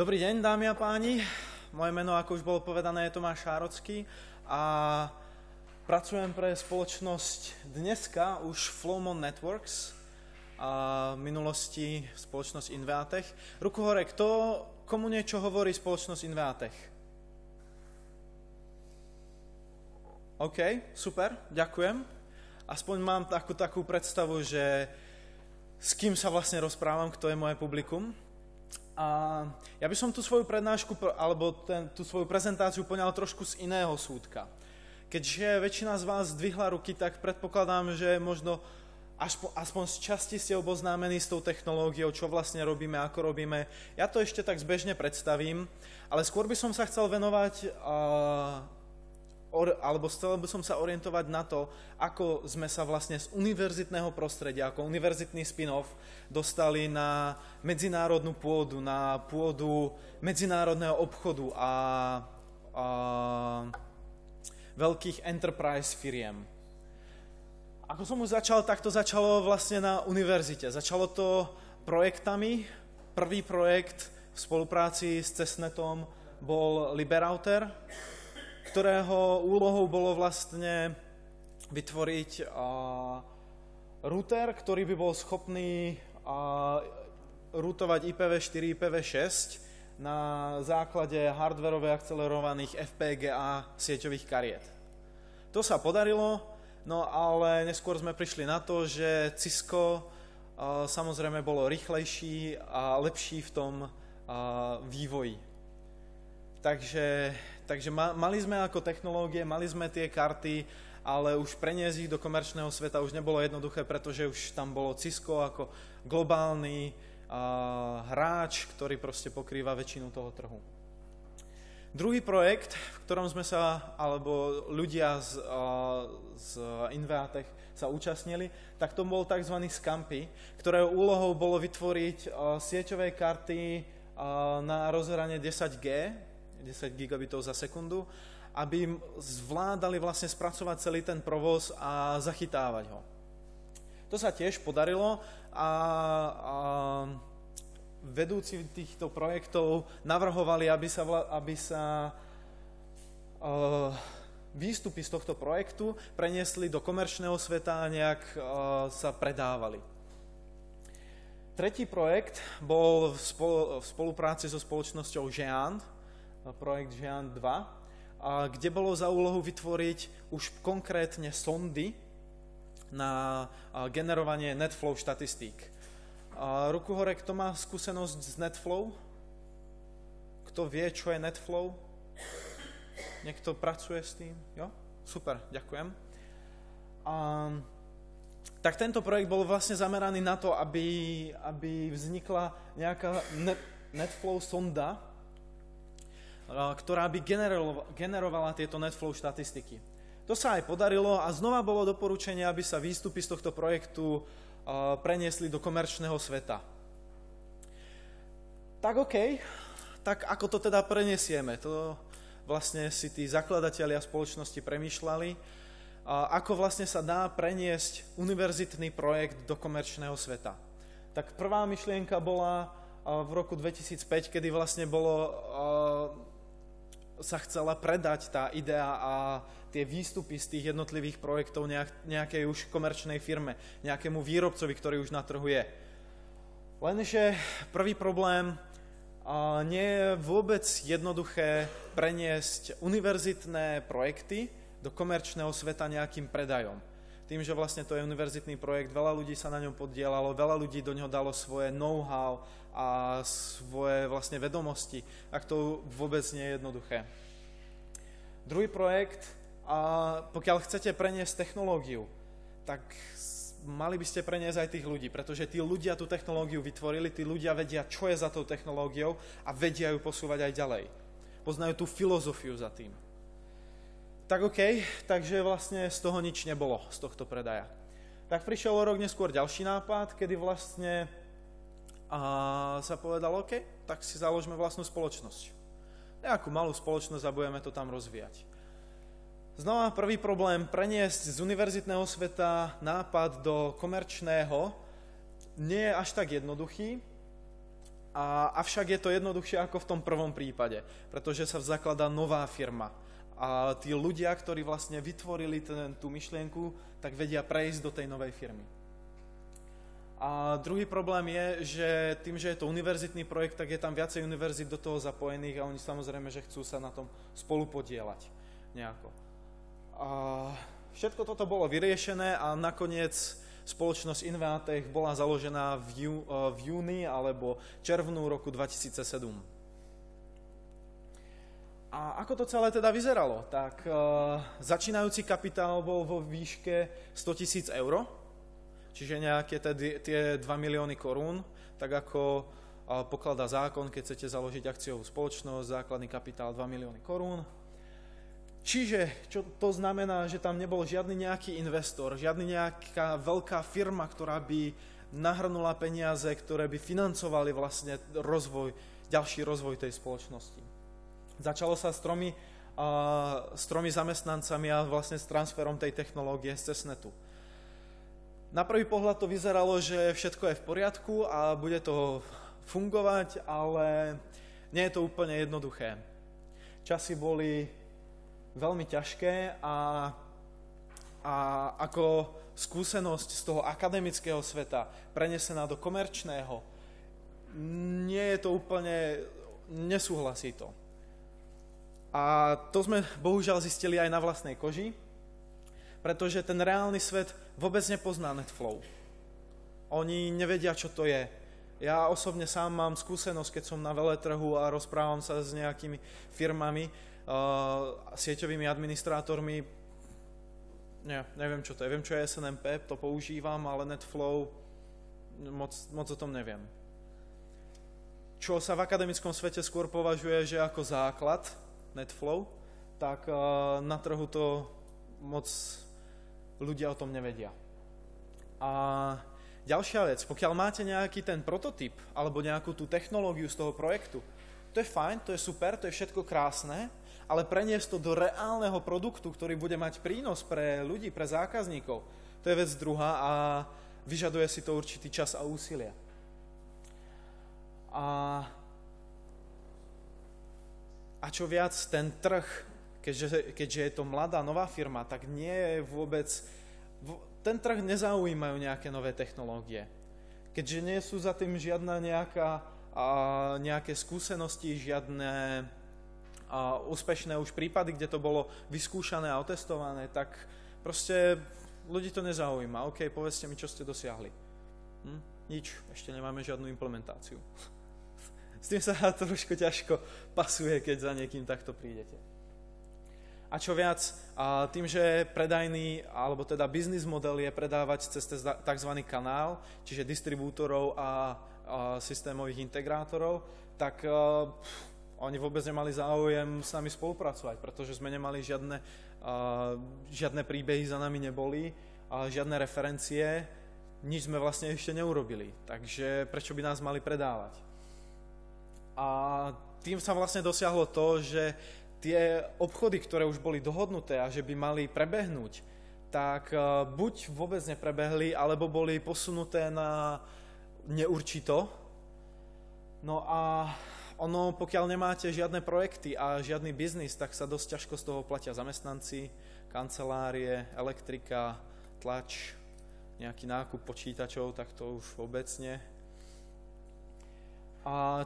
Dobrý deň, dámy a páni. Moje meno, ako už bolo povedané, je Tomáš Šárocký a pracujem pre spoločnosť dneska už Flowmon Networks a v minulosti spoločnosť Inveatech. Ruku hore, komu niečo hovorí spoločnosť Inveatech? OK, super, ďakujem. Aspoň mám takú predstavu, že s kým sa vlastne rozprávam, kto je moje publikum. A ja by som tú svoju prednášku, alebo tú svoju prezentáciu poňal trošku z iného súdka. Keďže väčšina z vás zdvihla ruky, tak predpokladám, že možno aspoň z časti ste oboznámení s tou technológiou, čo vlastne robíme, ako robíme. Ja to ešte tak zbežne predstavím, ale skôr by som sa chcel venovať, alebo chcel by som sa orientovať na to, ako sme sa vlastne z univerzitného prostredia, ako univerzitný spin-off, dostali na medzinárodnú pôdu, na pôdu medzinárodného obchodu a veľkých enterprise firiem. Ako som už začal, tak to začalo vlastne na univerzite. Začalo to projektami. Prvý projekt v spolupráci s Cessnetom bol Liberouter, ktorého úlohou bolo vlastne vytvoriť router, ktorý by bol schopný routovať IPv4, IPv6 na základe hardwareové akcelerovaných FPGA sieťových kariet. To sa podarilo, no ale neskôr sme prišli na to, že Cisco samozrejme bolo rýchlejší a lepší v tom vývoji. Takže mali sme ako technológie, mali sme tie karty, ale už preniesť ich do komerčného sveta už nebolo jednoduché, pretože už tam bolo Cisco ako globálny hráč, ktorý proste pokrýva väčšinu toho trhu. Druhý projekt, v ktorom sme sa, alebo ľudia z Inveatech sa účastnili, tak to bol tzv. Scampy, ktorého úlohou bolo vytvoriť sieťové karty na rozhranie 10G, 10 gigabitov za sekundu, aby zvládali vlastne spracovať celý ten provoz a zachytávať ho. To sa tiež podarilo a vedúci týchto projektov navrhovali, aby sa výstupy z tohto projektu preniesli do komerčného sveta a nejak sa predávali. Tretí projekt bol v spolupráci so spoločnosťou Géant, projekt Géant 2, kde bolo za úlohu vytvoriť už konkrétne sondy na generovanie NetFlow štatistík. Ruku hore, kto má skúsenosť s NetFlow? Kto vie, čo je NetFlow? Niekto pracuje s tým? Jo? Super, ďakujem. Tak tento projekt bol vlastne zameraný na to, aby vznikla nejaká NetFlow sonda, ktorá by generovala tieto NetFlow štatistiky. To sa aj podarilo a znova bolo doporučenie, aby sa výstupy z tohto projektu preniesli do komerčného sveta. Tak OK, tak ako to teda prenesieme? To vlastne si tí zakladatelia spoločnosti premýšľali, ako vlastne sa dá preniesť univerzitný projekt do komerčného sveta. Tak prvá myšlienka bola v roku 2005, kedy vlastne sa chcela predať tá idea a tie výstupy z tých jednotlivých projektov nejakej už komerčnej firme, nejakému výrobcovi, ktorý už na trhu je. Lenže prvý problém, nie je vôbec jednoduché preniesť univerzitné projekty do komerčného sveta nejakým predajom. Tým, že vlastne to je univerzitný projekt, veľa ľudí sa na ňom poddielalo, veľa ľudí do ňoho dalo svoje know-how a svoje vlastne vedomosti, tak to vôbec nie je jednoduché. Druhý projekt, pokiaľ chcete preniesť technológiu, tak mali by ste preniesť aj tých ľudí, pretože tí ľudia tú technológiu vytvorili, tí ľudia vedia, čo je za tou technológiou a vedia ju posúvať aj ďalej. Poznajú tú filozofiu za tým. Tak OK, takže vlastne z toho nič nebolo, z tohto predaja. Tak prišiel o rok neskôr ďalší nápad, kedy vlastne sa povedalo, OK, tak si založme vlastnú spoločnosť. Nejakú malú spoločnosť a budeme to tam rozvíjať. Znova prvý problém, preniesť z univerzitného sveta nápad do komerčného nie je až tak jednoduchý, Avšak je to jednoduchšie ako v tom prvom prípade, pretože sa zakladá nová firma. A tí ľudia, ktorí vlastne vytvorili tú myšlienku, tak vedia prejsť do tej novej firmy. A druhý problém je, že tým, že je to univerzitný projekt, tak je tam viacej univerzít do toho zapojených a oni samozrejme, že chcú sa na tom spolupodielať nejako. A všetko toto bolo vyriešené a nakoniec spoločnosť Inveatech bola založená v júni alebo červnu roku 2007. A ako to celé teda vyzeralo? Tak začínajúci kapitál bol vo výške 100 000 eur, čiže nejaké tie 2 milióny korún, tak ako pokladá zákon, keď chcete založiť akciovú spoločnosť, základný kapitál 2 milióny korún. Čiže, čo to znamená, že tam nebol žiadny nejaký investor, žiadny nejaká veľká firma, ktorá by nahrnula peniaze, ktoré by financovali vlastne ďalší rozvoj tej spoločnosti. Začalo sa s tromi zamestnancami a vlastne s transferom tej technológie z Cessnetu. Na prvý pohľad to vyzeralo, že všetko je v poriadku a bude to fungovať, ale nie je to úplne jednoduché. Časy boli veľmi ťažké a ako skúsenosť z toho akademického sveta prenesená do komerčného, nie je to úplne, nesúhlasí to. A to sme bohužiaľ zistili aj na vlastnej koži, pretože ten reálny svet vôbec nepozná NetFlow. Oni nevedia, čo to je. Ja osobne sám mám skúsenosť, keď som na veletrhu a rozprávam sa s nejakými firmami, sieťovými administrátormi. Neviem, čo to je. Viem, čo je SNMP, to používam, ale NetFlow moc o tom neviem. Čo sa v akademickom svete skôr považuje, že ako základ NetFlow, tak na trhu to moc ľudia o tom nevedia. A ďalšia vec, pokiaľ máte nejaký ten prototyp alebo nejakú tú technológiu z toho projektu, to je fajn, to je super, to je všetko krásne, ale preniesť to do reálneho produktu, ktorý bude mať prínos pre ľudí, pre zákazníkov, to je vec druhá a vyžaduje si to určitý čas a úsilie. A čo viac, ten trh, keďže je to mladá, nová firma, tak nie je vôbec... Ten trh nezaujímajú nejaké nové technológie. Keďže nie sú za tým žiadna nejaké skúsenosti, žiadne úspešné už prípady, kde to bolo vyskúšané a otestované, tak proste ľudí to nezaujíma. OK, povedzte mi, čo ste dosiahli. Nič, ešte nemáme žiadnu implementáciu. S tým sa trošku ťažko pasuje, keď za niekým takto prídete. A čo viac, tým, že predajný, alebo teda biznis model je predávať cez tzv. Kanál, čiže distribútorov a systémových integrátorov, tak oni vôbec nemali záujem s nami spolupracovať, pretože sme nemali žiadne príbehy za nami neboli, žiadne referencie, nič sme vlastne ešte neurobili, takže prečo by nás mali predávať? A tým sa vlastne dosiahlo to, že tie obchody, ktoré už boli dohodnuté a že by mali prebehnúť, tak buď vôbec neprebehli, alebo boli posunuté na neurčito. No a pokiaľ nemáte žiadne projekty a žiadny biznis, tak sa dosť ťažko z toho platia zamestnanci, kancelárie, elektrika, tlač, nejaký nákup počítačov, tak to už vôbec nie.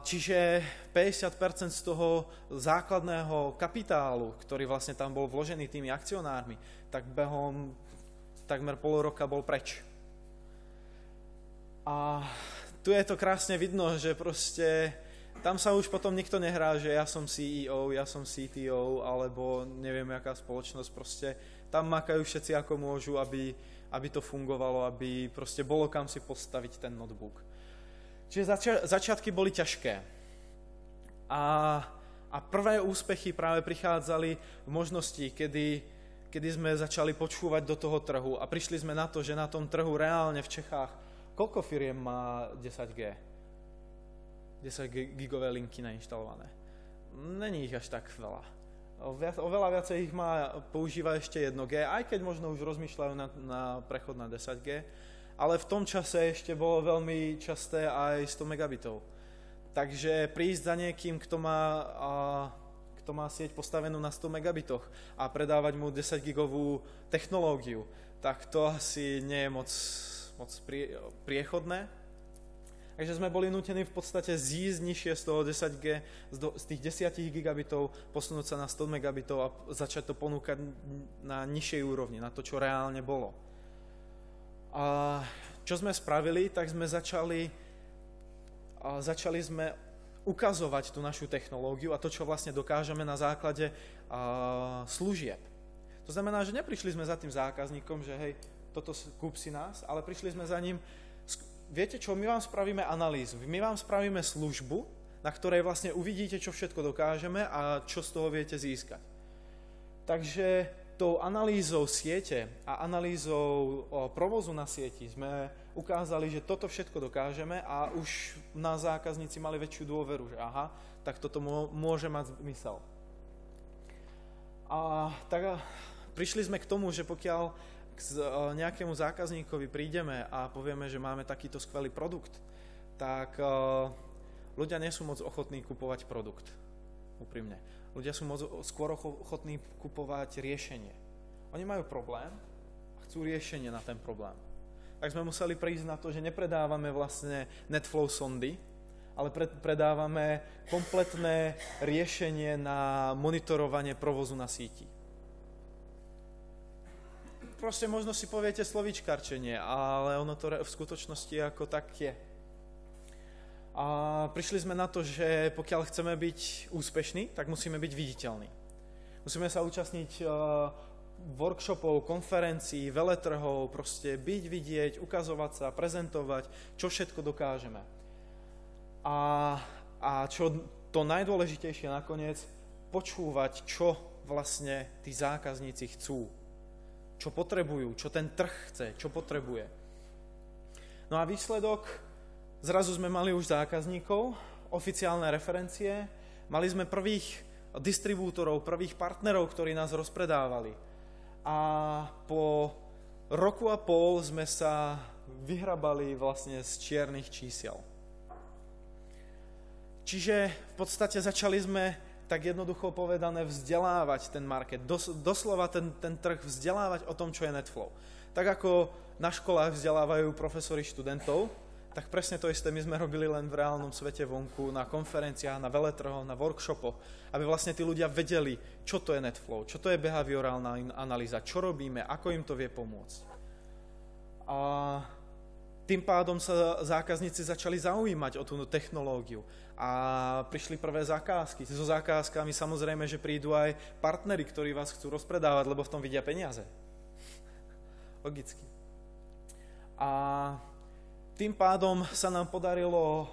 Čiže 50% z toho základného kapitálu, ktorý vlastne tam bol vložený tými akcionármi, tak behom takmer pol roka bol preč. A tu je to krásne vidno, že proste tam sa už potom nikto nehrá, že ja som CEO, ja som CTO, alebo neviem, aká spoločnosť, proste tam makajú všetci, ako môžu, aby to fungovalo, aby proste bolo kam si postaviť ten notebook. Čiže začiatky boli ťažké. A prvé úspechy práve prichádzali v možnosti, kedy sme začali počúvať do toho trhu a prišli sme na to, že na tom trhu reálne v Čechách, koľko firiem má 10G? 10 gigové linky nainštalované. Není ich až tak veľa. Oveľa viacej ich používa ešte 1G, aj keď možno už rozmýšľajú na prechod na 10G, ale v tom čase ešte bolo veľmi časté aj 100 megabitov. Takže prísť za niekým, kto má sieť postavenú na 100 megabitoch a predávať mu 10 gigovú technológiu, tak to asi nie je moc priechodné. Takže sme boli nútení v podstate zísť nižšie z toho 10G, z tých 10 gigabitov, posunúť sa na 100 megabitov a začať to ponúkať na nižšej úrovni, na to, čo reálne bolo. A čo sme spravili, tak sme začali sme ukazovať tú našu technológiu a to, čo vlastne dokážeme na základe služieb. To znamená, že neprišli sme za tým zákazníkom, že hej, toto kúp si nás, ale prišli sme za ním, viete čo, my vám spravíme analýzu, my vám spravíme službu, na ktorej vlastne uvidíte, čo všetko dokážeme a čo z toho viete získať. Takže tou analýzou siete a analýzou provozu na sieti sme ukázali, že toto všetko dokážeme a už na zákazníci mali väčšiu dôveru, že aha, tak toto môže mať zmysel. A tak prišli sme k tomu, že pokiaľ k nejakému zákazníkovi prídeme a povieme, že máme takýto skvelý produkt, tak ľudia nie sú moc ochotní kupovať produkt, úprimne. Ľudia sú skôr ochotní kupovať riešenie. Oni majú problém a chcú riešenie na ten problém. Tak sme museli prísť na to, že nepredávame vlastne NetFlow sondy, ale predávame kompletné riešenie na monitorovanie provozu na síti. Proste možno si poviete slovíčkarčenie, ale ono to v skutočnosti ako tak je. A prišli sme na to, že pokiaľ chceme byť úspešní, tak musíme byť viditeľní. Musíme sa účastniť workshopov, konferencií, veletrhov, proste byť, vidieť, ukazovať sa, prezentovať, čo všetko dokážeme. A čo to najdôležitejšie nakoniec, počúvať, čo vlastne tí zákazníci chcú, čo potrebujú, čo ten trh chce, čo potrebuje. No a výsledok, zrazu sme mali už zákazníkov, oficiálne referencie, mali sme prvých distribútorov, prvých partnerov, ktorí nás rozpredávali. A po roku a pol sme sa vyhrabali vlastne z čiernych čísiel. Čiže v podstate začali sme tak jednoducho povedané vzdelávať ten market, doslova ten trh vzdelávať o tom, čo je NetFlow. Tak ako na školách vzdelávajú profesori študentov, tak presne to isté my sme robili len v reálnom svete vonku, na konferenciách, na veletrhoch, na workshopoch, aby vlastne tí ľudia vedeli, čo to je NetFlow, čo to je behaviorálna analýza, čo robíme, ako im to vie pomôcť. A tým pádom sa zákazníci začali zaujímať o tú technológiu a prišli prvé zákazky. So zákazkami samozrejme, že prídu aj partneri, ktorí vás chcú rozpredávať, lebo v tom vidia peniaze. Logicky. A tým pádom sa nám podarilo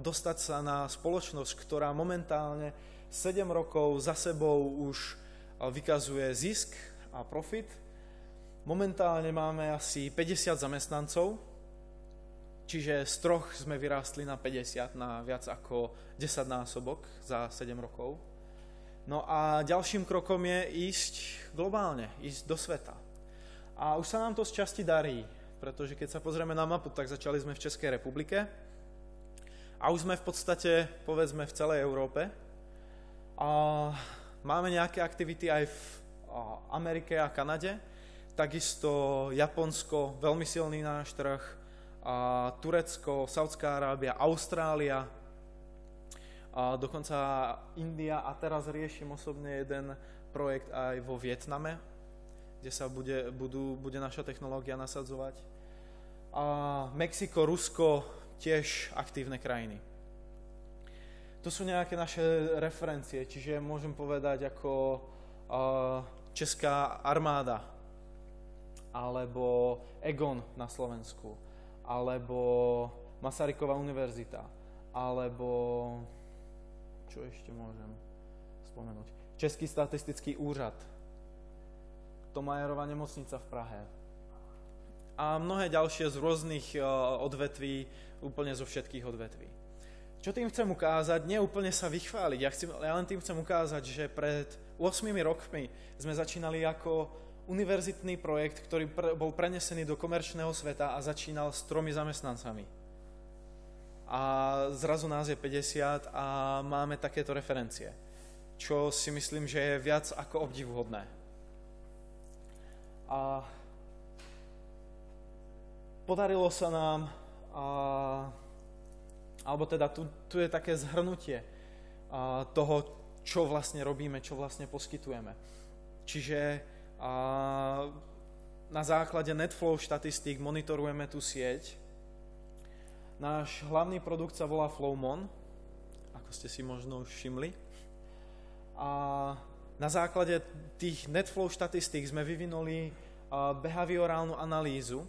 dostať sa na spoločnosť, ktorá momentálne 7 rokov za sebou už vykazuje zisk a profit. Momentálne máme asi 50 zamestnancov, čiže z 3 sme vyrástli na 50, na viac ako 10 násobok za 7 rokov. No a ďalším krokom je ísť globálne, ísť do sveta. A už sa nám to z časti darí, pretože keď sa pozrieme na mapu, tak začali sme v Českej republike a už sme v podstate, povedzme, v celej Európe. A máme nejaké aktivity aj v Amerike a Kanade, takisto Japonsko, veľmi silný náš trh, a Turecko, Saudská Arábia, Austrália, a dokonca India a teraz riešim osobne jeden projekt aj vo Vietname, kde sa bude naša technológia nasadzovať. A Mexiko, Rusko, tiež aktívne krajiny. To sú nejaké naše referencie, čiže môžem povedať ako Česká armáda, alebo Egon na Slovensku, alebo Masaryková univerzita, alebo čo ešte môžem spomenúť? Český statistický úřad, Tomajerová nemocnica v Prahe a mnohé ďalšie z rôznych odvetví, úplne zo všetkých odvetví. Čo tým chcem ukázať, nie úplne sa vychváliť, ja len tým chcem ukázať, že pred 8 rokmi sme začínali ako univerzitný projekt, ktorý bol prenesený do komerčného sveta a začínal s 3 zamestnancami. a zrazu nás je 50 a máme takéto referencie, čo si myslím, že je viac ako obdivuhodné. A podarilo sa nám, alebo teda tu je také zhrnutie toho, čo vlastne robíme, čo vlastne poskytujeme. Čiže na základe NetFlow štatistík monitorujeme tú sieť. Náš hlavný produkt sa volá Flowmon, ako ste si možno už všimli. A na základe tých NetFlow štatistík sme vyvinuli behaviorálnu analýzu,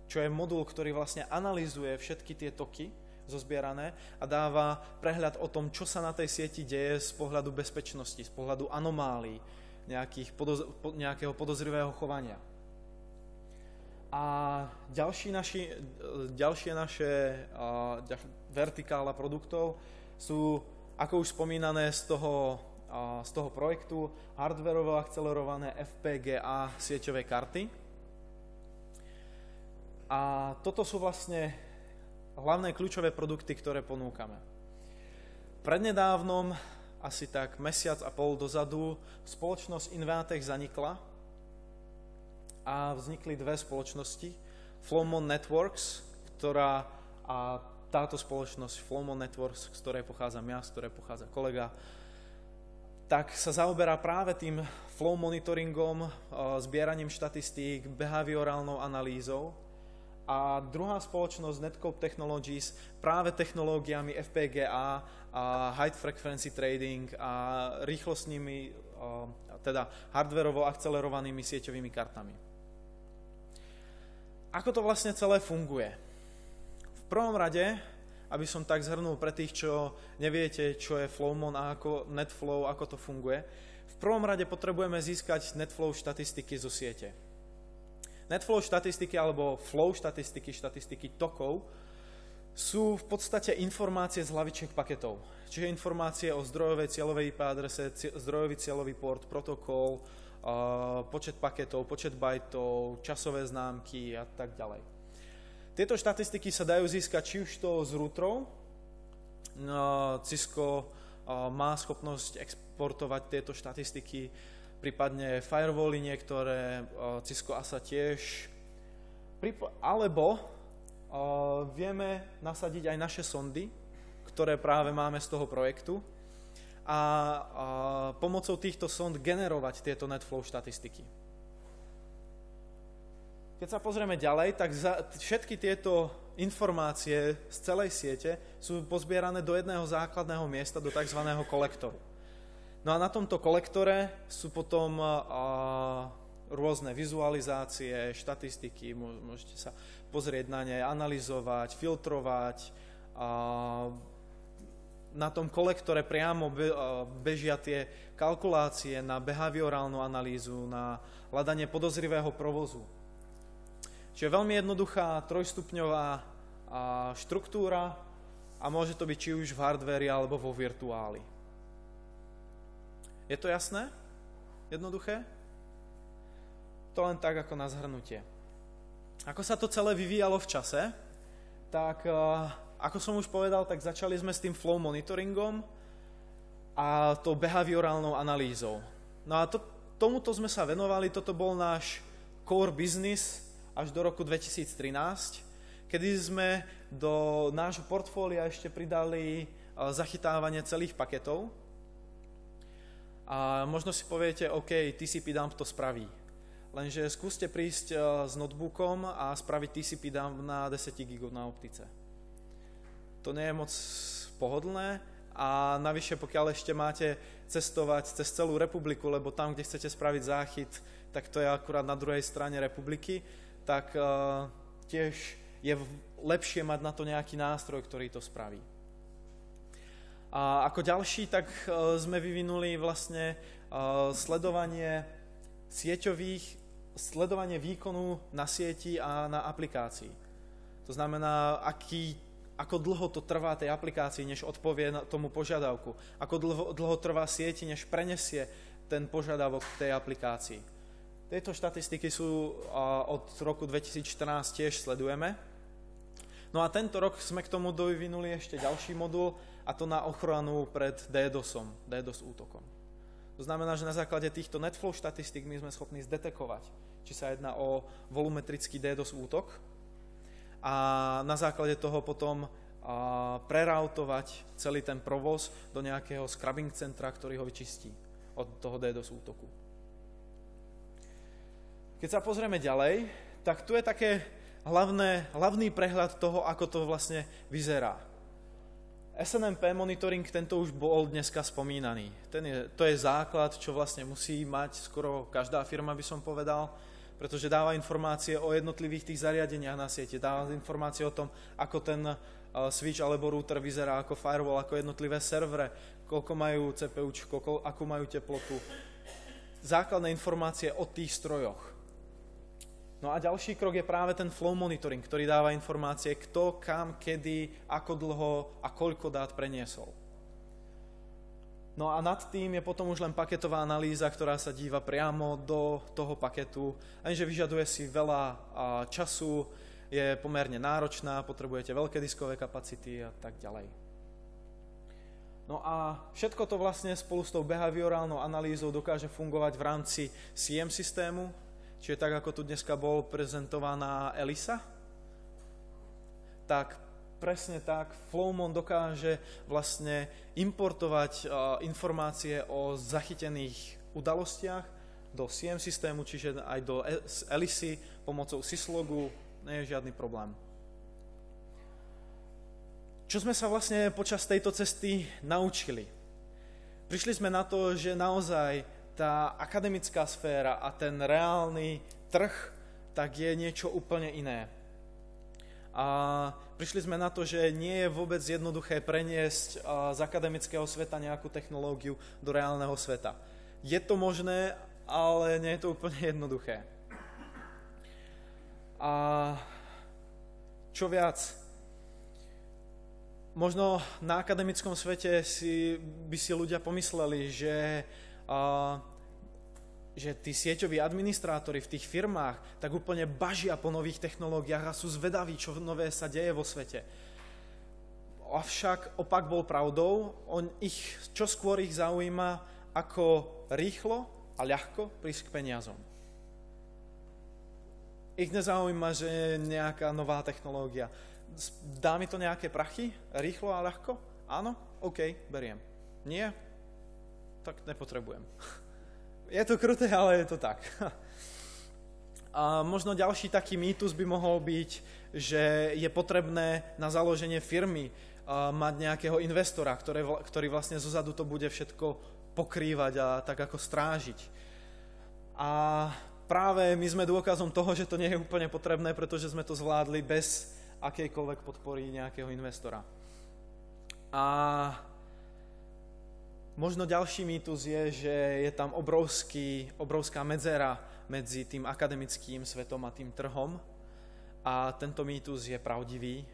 čo je modul, ktorý vlastne analýzuje všetky tie toky zozbierané a dáva prehľad o tom, čo sa na tej sieti deje z pohľadu bezpečnosti, z pohľadu anomálií, nejakého podozrivého chovania. A ďalšie naše vertikála produktov sú, ako už spomínané z toho projektu, hardwareovo akcelerované FPGA sieťové karty. A toto sú vlastne hlavné kľúčové produkty, ktoré ponúkame. Prednedávnom, asi tak mesiac a pol dozadu, spoločnosť Invantec zanikla a vznikli dve spoločnosti. Flowmon Networks, táto spoločnosť Flowmon Networks, z ktorej pochádzam ja, z ktorej pochádza kolega, tak sa zaoberá práve tým flow monitoringom, zbieraním štatistík, behaviorálnou analýzou. A druhá spoločnosť Netcope Technologies práve technológiami FPGA a High Frequency Trading a rýchlostnými, teda hardwareovo akcelerovanými sieťovými kartami. Ako to vlastne celé funguje? V prvom rade, aby som tak zhrnul pre tých, čo neviete, čo je Flowmon a ako NetFlow, ako to funguje, v prvom rade potrebujeme získať NetFlow štatistiky zo siete. NetFlow štatistiky alebo flow štatistiky tokov sú v podstate informácie z hlavičiek paketov. Čiže informácie o zdrojovej cieľovej IP adrese, zdrojový cieľový port, protokol, počet paketov, počet bajtov, časové známky a tak ďalej. Tieto štatistiky sa dajú získať či už to z routerov. Cisco má schopnosť exportovať tieto štatistiky, prípadne firewally niektoré, Cisco ASA tiež, alebo vieme nasadiť aj naše sondy, ktoré práve máme z toho projektu a pomocou týchto sond generovať tieto NetFlow štatistiky. Keď sa pozrieme ďalej, tak všetky tieto informácie z celej siete sú pozbierané do jedného základného miesta, do tzv. Kolektoru. No a na tomto kolektore sú potom rôzne vizualizácie, štatistiky, môžete sa pozrieť na ne, analyzovať, filtrovať. Na tom kolektore priamo bežia tie kalkulácie na behaviorálnu analýzu, na hľadanie podozrivého provozu. Čiže veľmi jednoduchá trojstupňová štruktúra a môže to byť či už v hardvéri alebo vo virtuáli. Je to jasné? Jednoduché? To len tak ako na zhrnutie. Ako sa to celé vyvíjalo v čase, tak ako som už povedal, tak začali sme s tým flow monitoringom a tou behaviorálnou analýzou. No a tomuto sme sa venovali, toto bol náš core business až do roku 2013, kedy sme do nášho portfólia ešte pridali zachytávanie celých paketov. A možno si poviete, OK, TCP dump to spraví. Lenže skúste prísť s notebookom a spraviť TCP dump na 10 GB na optice. To nie je moc pohodlné a navyše, pokiaľ ešte máte cestovať cez celú republiku, lebo tam, kde chcete spraviť záchyt, tak to je akurát na druhej strane republiky, tak tiež je lepšie mať na to nejaký nástroj, ktorý to spraví. A ako ďalší, tak sme vyvinuli vlastne sledovanie výkonu na sieti a na aplikácii. To znamená, ako dlho to trvá tej aplikácii, než odpovie tomu požiadavku. Ako dlho trvá sieti, než prenesie ten požiadavok tej aplikácii. Tieto štatistiky sú od roku 2014 tiež sledujeme. No a tento rok sme k tomu dovyvinuli ešte ďalší modul, a to na ochranu pred DDoS útokom. To znamená, že na základe týchto NetFlow štatistík my sme schopní zdetekovať, či sa jedná o volumetrický DDoS útok a na základe toho potom prerautovať celý ten provoz do nejakého scrubbing centra, ktorý ho vyčistí od toho DDoS útoku. Keď sa pozrieme ďalej, tak tu je také hlavný prehľad toho, ako to vlastne vyzerá. SNMP monitoring, tento už bol dneska spomínaný. To je základ, čo vlastne musí mať skoro každá firma, by som povedal, pretože dáva informácie o jednotlivých tých zariadeniach na siete, dáva informácie o tom, ako ten switch alebo router vyzerá, ako firewall, ako jednotlivé servere, koľko majú CPUčko, akú majú teplotu. Základné informácie o tých strojoch. No a ďalší krok je práve ten flow monitoring, ktorý dáva informácie, kto, kam, kedy, ako dlho a koľko dát preniesol. No a nad tým je potom už len paketová analýza, ktorá sa díva priamo do toho paketu, lenže vyžaduje si veľa času, je pomerne náročná, potrebujete veľké diskové kapacity a tak ďalej. No a všetko to vlastne spolu s tou behaviorálnou analýzou dokáže fungovať v rámci SIEM systému, čiže tak, ako tu dneska bol prezentovaná ELISA, tak presne tak Flowmon dokáže vlastne importovať informácie o zachytených udalostiach do SIEM systému, čiže aj do ELISy pomocou syslogu, nie je žiadny problém. Čo sme sa vlastne počas tejto cesty naučili? Prišli sme na to, že naozaj tá akademická sféra a ten reálny trh tak je niečo úplne iné. A prišli sme na to, že nie je vôbec jednoduché preniesť z akademického sveta nejakú technológiu do reálneho sveta. Je to možné, ale nie je to úplne jednoduché. A čo viac, možno na akademickom svete by si ľudia pomysleli, že tí sieťoví administrátori v tých firmách tak úplne bažia po nových technológiách a sú zvedaví, čo nové sa deje vo svete. Avšak opak bol pravdou, čo skôr ich zaujíma, ako rýchlo a ľahko prísť k peniazom. Ich nezaujíma, že je nejaká nová technológia. Dá mi to nejaké prachy? Rýchlo a ľahko? Áno? OK, beriem. Nie? Tak nepotrebujem. Je to kruté, ale je to tak. A možno ďalší taký mýtus by mohol byť, že je potrebné na založenie firmy mať nejakého investora, ktorý vlastne zozadu to bude všetko pokrývať a tak ako strážiť. A práve my sme dôkazom toho, že to nie je úplne potrebné, pretože sme to zvládli bez akejkoľvek podpory nejakého investora. A možno ďalší mýtus je, že je tam obrovská medzera medzi tým akademickým svetom a tým trhom. A tento mýtus je pravdivý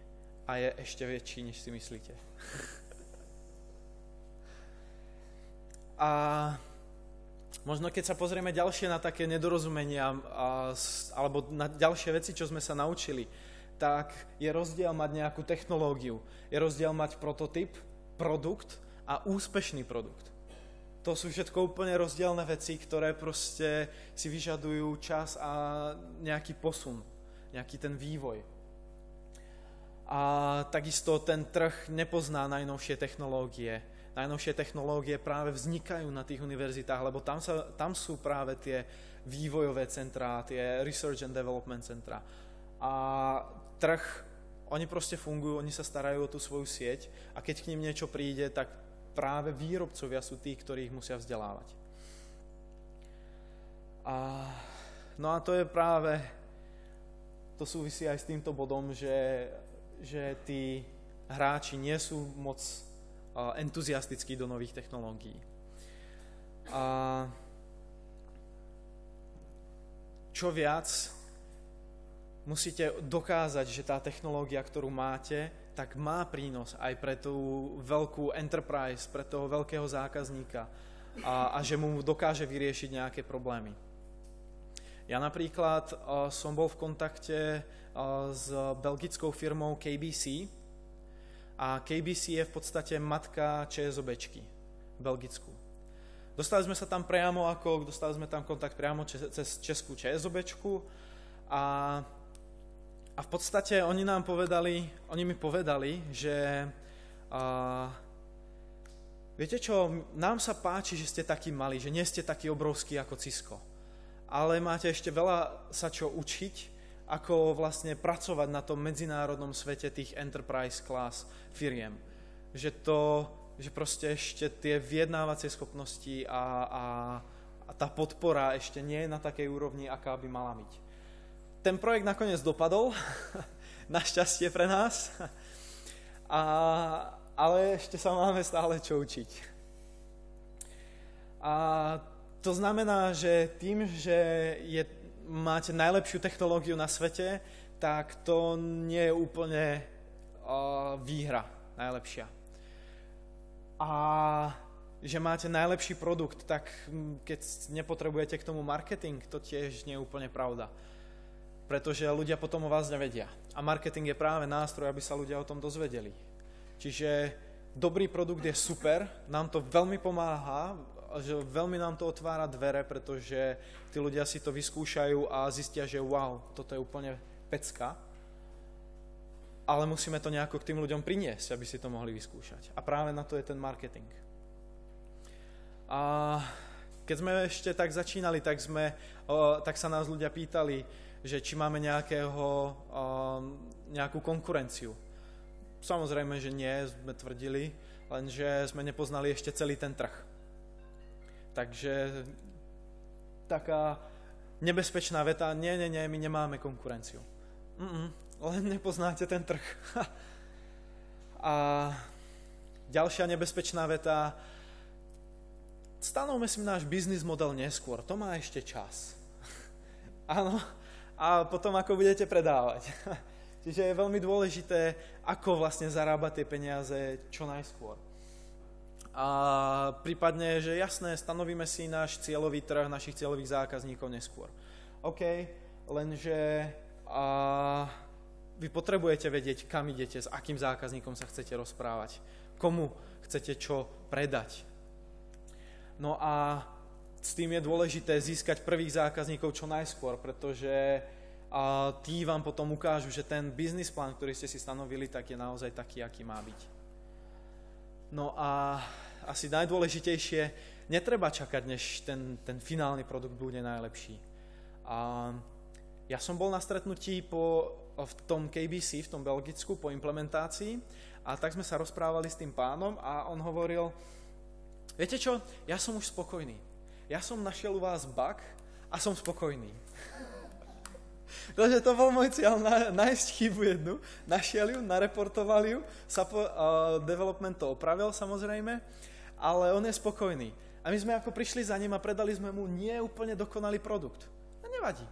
a je ešte väčší, než si myslíte. A možno keď sa pozrieme ďalšie na také nedorozumenia alebo na ďalšie veci, čo sme sa naučili, tak je rozdiel mať nejakú technológiu. Je rozdiel mať prototyp, produkt a úspešný produkt. To sú všetko úplne rozdielne veci, ktoré proste si vyžadujú čas a nejaký posun, nejaký ten vývoj. A takisto ten trh nepozná najnovšie technológie. Najnovšie technológie práve vznikajú na tých univerzitách, lebo tam sú práve tie vývojové centrá, tie research and development centra. A trh, oni proste fungujú, oni sa starajú o tú svoju sieť a keď k ním niečo príde, tak práve výrobcovia sú tí, ktorí ich musia vzdelávať. No a to je práve, to súvisí aj s týmto bodom, že tí hráči nie sú moc entuziastický do nových technológií. A čo viac, musíte dokázať, že tá technológia, ktorú máte, tak má prínos aj pre tú veľkú enterprise, pre toho veľkého zákazníka a že mu dokáže vyriešiť nejaké problémy. Ja napríklad som bol v kontakte s belgickou firmou KBC a KBC je v podstate matka ČSOBčky v Belgicku. Dostali sme sme tam kontakt priamo cez českú ČSOBčku a v podstate oni mi povedali, že viete čo, nám sa páči, že ste takí malí, že nie ste takí obrovskí ako Cisco, ale máte ešte veľa sa čo učiť, ako vlastne pracovať na tom medzinárodnom svete tých enterprise class firiem. Že proste ešte tie vyjednávacie schopnosti a tá podpora ešte nie je na takej úrovni, aká by mala byť. Ten projekt nakoniec dopadol, našťastie pre nás, ale ešte sa máme stále čo učiť. A to znamená, že tým, že máte najlepšiu technológiu na svete, tak to nie je úplne výhra najlepšia. A že máte najlepší produkt, tak keď nepotrebujete k tomu marketing, to tiež nie je úplne pravda. Pretože ľudia potom o vás nevedia. A marketing je práve nástroj, aby sa ľudia o tom dozvedeli. Čiže dobrý produkt je super, nám to veľmi pomáha, že veľmi nám to otvára dvere, pretože tí ľudia si to vyskúšajú a zistia, že wow, toto je úplne pecka. Ale musíme to nejako k tým ľuďom priniesť, aby si to mohli vyskúšať. A práve na to je ten marketing. A keď sme ešte tak začínali, tak sa nás ľudia pýtali, že či máme nejakú konkurenciu. Samozrejme, že nie, sme tvrdili, lenže sme nepoznali ešte celý ten trh. Takže taká nebezpečná veta, nie, my nemáme konkurenciu. Len nepoznáte ten trh. A ďalšia nebezpečná veta, stanovme si náš biznis model neskôr, to má ešte čas. Áno, a potom ako budete predávať. Čiže je veľmi dôležité, ako vlastne zarábať tie peniaze čo najskôr. A prípadne, že jasné, stanovíme si náš cieľový trh, našich cieľových zákazníkov neskôr. OK, lenže vy potrebujete vedieť, kam idete, s akým zákazníkom sa chcete rozprávať, komu chcete čo predať. No a s tým je dôležité získať prvých zákazníkov čo najskôr, pretože tí vám potom ukážu, že ten business plán, ktorý ste si stanovili, tak je naozaj taký, aký má byť. No a asi najdôležitejšie, netreba čakať, než ten finálny produkt bude najlepší. Ja som bol na stretnutí v tom KBC, v tom Belgicku, po implementácii a tak sme sa rozprávali s tým pánom a on hovoril, viete čo, ja som už spokojný. Ja som našiel u vás bug a som spokojný. Takže to bol môj cieľ, nájsť chybu jednu, našiel ju, nareportoval ju, development to opravil samozrejme, ale on je spokojný. A my sme ako prišli za ním a predali sme mu nie úplne dokonalý produkt. A nevadí.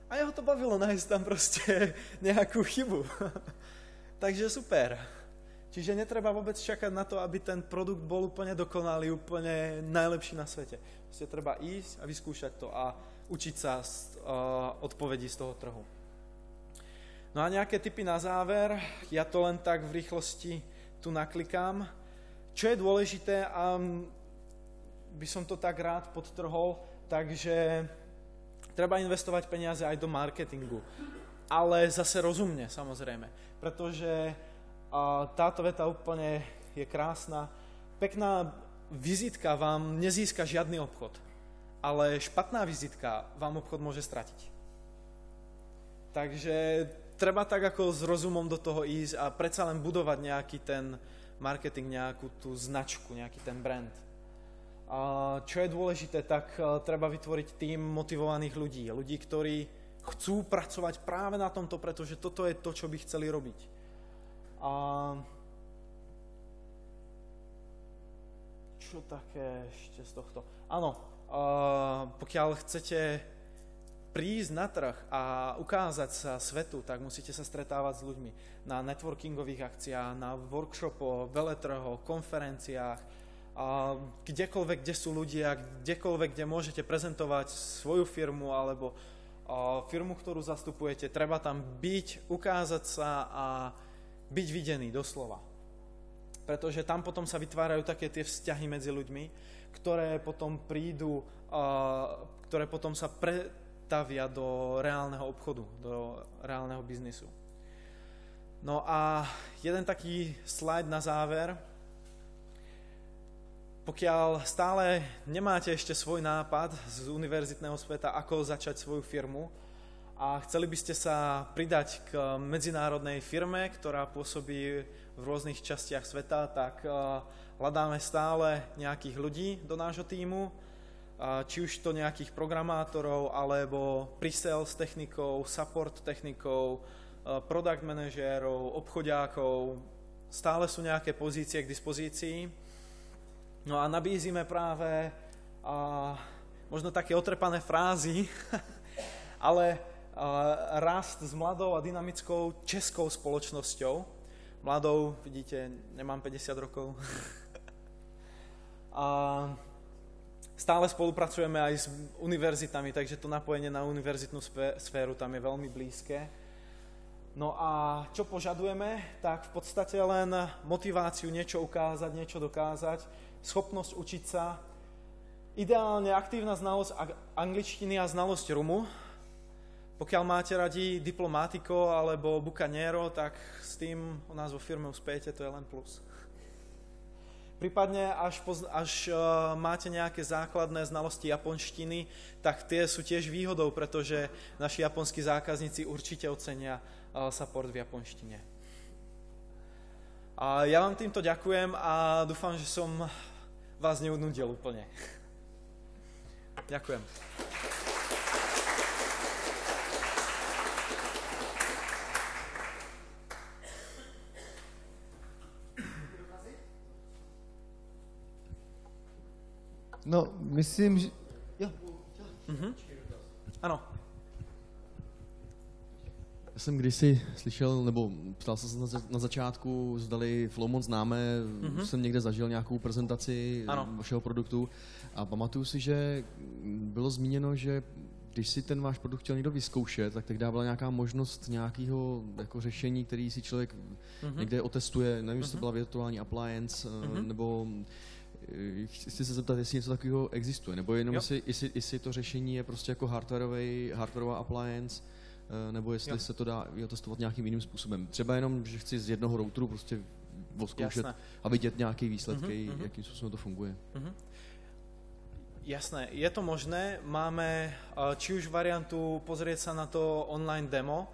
A jeho to bavilo nájsť tam proste nejakú chybu. Takže super. Čiže netreba vôbec čakať na to, aby ten produkt bol úplne dokonalý, úplne najlepší na svete. Proste treba ísť a vyskúšať to a učiť sa odpovedí z toho trhu. No a nejaké tipy na záver, ja to len tak v rýchlosti tu naklikám. Čo je dôležité, a by som to tak rád podtrhol, takže treba investovať peniaze aj do marketingu, ale zase rozumne, samozrejme, pretože táto veta úplne je krásna. Pekná vizitka vám nezíska žiadny obchod, ale špatná vizitka vám obchod môže stratiť. Takže treba tak ako s rozumom do toho ísť a predsa len budovať nejaký ten marketing, nejakú tú značku, nejaký ten brand. Čo je dôležité, tak treba vytvoriť tím motivovaných ľudí, ktorí chcú pracovať práve na tomto, pretože toto je to, čo by chceli robiť. Čo také ešte z tohto? Áno, pokiaľ chcete prísť na trh a ukázať sa svetu, tak musíte sa stretávať s ľuďmi na networkingových akciách, na workshopoch, veletrhoch, konferenciách, kdekoľvek, kde sú ľudia, kdekoľvek, kde môžete prezentovať svoju firmu alebo firmu, ktorú zastupujete, treba tam byť, ukázať sa a byť videný doslova. Pretože tam potom sa vytvárajú také tie vzťahy medzi ľuďmi, ktoré potom prídu, ktoré potom sa pretavia do reálneho obchodu, do reálneho biznisu. No a jeden taký slajd na záver. Pokiaľ stále nemáte ešte svoj nápad z univerzitného sveta, ako začať svoju firmu a chceli by ste sa pridať k medzinárodnej firme, ktorá pôsobí v rôznych častiach sveta, tak hľadáme stále nejakých ľudí do nášho tímu, či už to nejakých programátorov, alebo pre-sales technikov, support technikov, product manažérov, obchodiákov. Stále sú nejaké pozície k dispozícii. No a nabízíme práve možno také otrepané frázy, ale rast s mladou a dynamickou českou spoločnosťou. Mladou, vidíte, nemám 50 rokov. A stále spolupracujeme aj s univerzitami, takže to napojenie na univerzitnú sféru tam je veľmi blízke. No a čo požadujeme? Tak v podstate len motiváciu niečo ukázať, niečo dokázať, schopnosť učiť sa, ideálne aktívna znalosť angličtiny a znalosť rumu. Pokiaľ máte radi diplomatiko alebo bucaniero, tak s tým u nás vo firme uspejete, to je len plus. Prípadne, až máte nejaké základné znalosti japonštiny, tak tie sú tiež výhodou, pretože naši japonskí zákazníci určite ocenia support v japonštine. A ja vám týmto ďakujem a dúfam, že som vás neunudil úplne. Ďakujem. No, myslím, že... Jo. Ano. Já jsem kdysi slyšel, nebo ptal jsem se na začátku, zdali Flowmon známe, jsem někde zažil nějakou prezentaci vašeho produktu a pamatuju si, že bylo zmíněno, že když si ten váš produkt chtěl někdo vyzkoušet, tak tehdy byla nějaká možnost nějakého jako řešení, který si člověk někde otestuje, nevím, jestli to byla virtuální appliance, nebo chci se zeptat, jestli něco takového existuje, nebo jenom jestli to řešení je prostě jako hardwareová appliance, nebo jestli se to dá testovat nějakým jiným způsobem. Třeba jenom, že chci z jednoho routeru prostě odzkoušet a vidět nějaké výsledky, jakým způsobem to funguje. Jasné, je to možné. Máme či už variantu pozrieť sa na to online demo,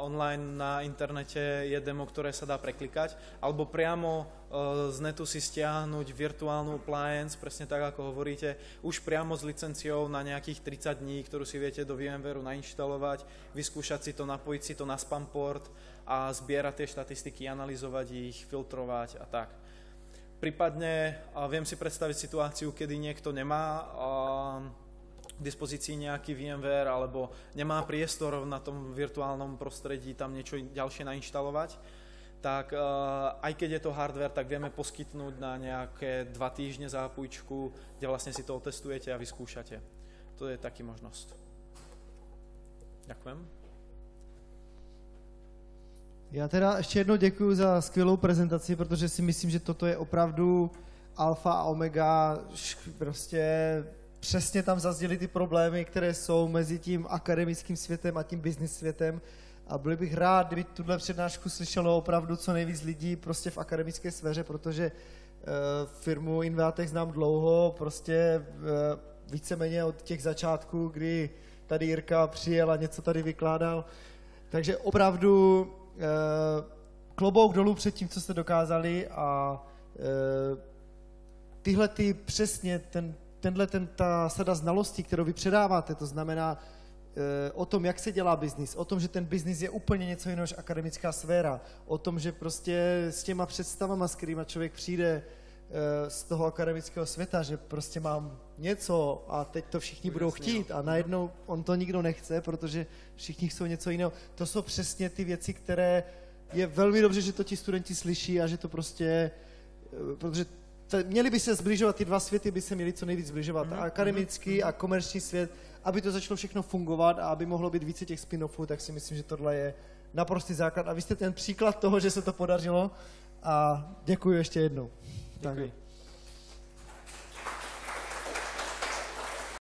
online na internete je demo, ktoré sa dá preklikať, alebo priamo z netu si stiahnuť virtuálnu appliance, presne tak, ako hovoríte, už priamo s licenciou na nejakých 30 dní, ktorú si viete do VMwareu nainštalovať, vyskúšať si to, napojiť si to na Spamport a zbierať tie štatistiky, analyzovať ich, filtrovať a tak. Prípadne viem si predstaviť situáciu, kedy niekto nemá k dispozícii nejaký VMware alebo nemá priestor na tom virtuálnom prostredí tam niečo ďalšie nainštalovať, tak aj keď je to hardware, tak vieme poskytnúť na nejaké 2 týždne zápujčku, kde vlastne si to otestujete a vyskúšate. To je taky možnosť. Ďakujem. Já teda ještě jednou děkuji za skvělou prezentaci, protože si myslím, že toto je opravdu alfa a omega, prostě přesně tam zazněly ty problémy, které jsou mezi tím akademickým světem a tím business světem a byl bych rád, kdyby tuhle přednášku slyšelo opravdu co nejvíc lidí prostě v akademické sféře, protože firmu Inveatech znám dlouho, prostě víceméně od těch začátků, kdy tady Jirka přijel a něco tady vykládal, takže opravdu klobouk dolů před tím, co jste dokázali a tyhle ty přesně, ta sada znalostí, kterou vy předáváte, to znamená o tom, jak se dělá biznis, o tom, že ten biznis je úplně něco jiného než akademická sféra, o tom, že prostě s těma představama, s kterýma člověk přijde z toho akademického světa, že prostě mám něco a teď to všichni budou chtít a najednou on to nikdo nechce, protože všichni chcou něco jiného. To jsou přesně ty věci, které je velmi dobře, že to ti studenti slyší a že to prostě, protože měli by se zbližovat, ty dva světy by se měly co nejvíc zbližovat, akademický a komerční svět, aby to začalo všechno fungovat a aby mohlo být více těch spin-offů, tak si myslím, že tohle je naprostý základ. A vy jste ten příklad toho, že se to podařilo a děkuji ještě jednou. Děkuji.